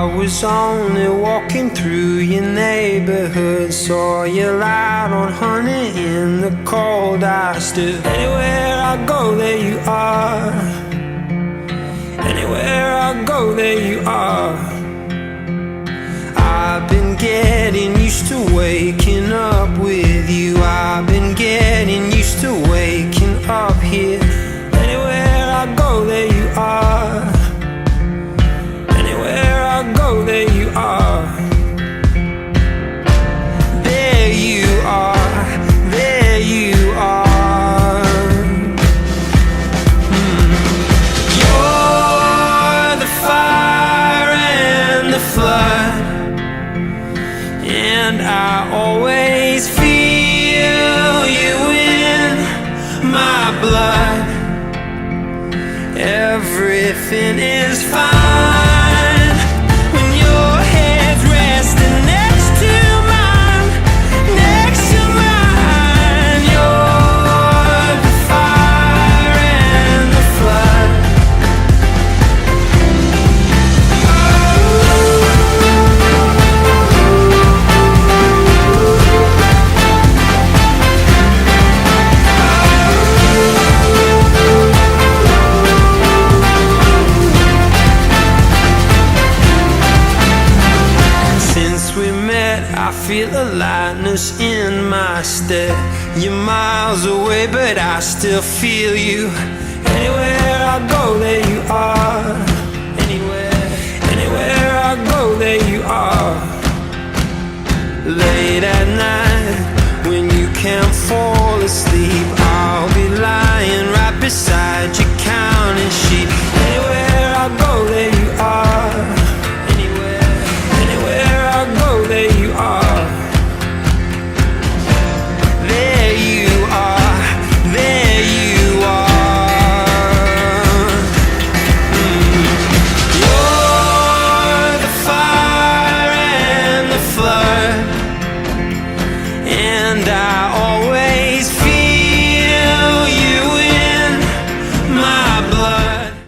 I was only walking through your neighborhood, saw you light on honey in the cold. I stood. Anywhere I go, there you are. Anywhere I go, there you are. I've been getting used to waking up with you. I've been getting used to waking up here. Anywhere I go, there you are. Anywhere I go, there you are. There you are. There you are. You're the fire and the flood, and I always feel you in my blood. Everything is fine when your head's resting next to mine, next to mine. You're the fire and the flood. Since we met, I feel a lightness in my step. You're miles away, but I still feel you. Anywhere I go, there you are. Anywhere I go, there you are. Late at night, when you can't fall asleep,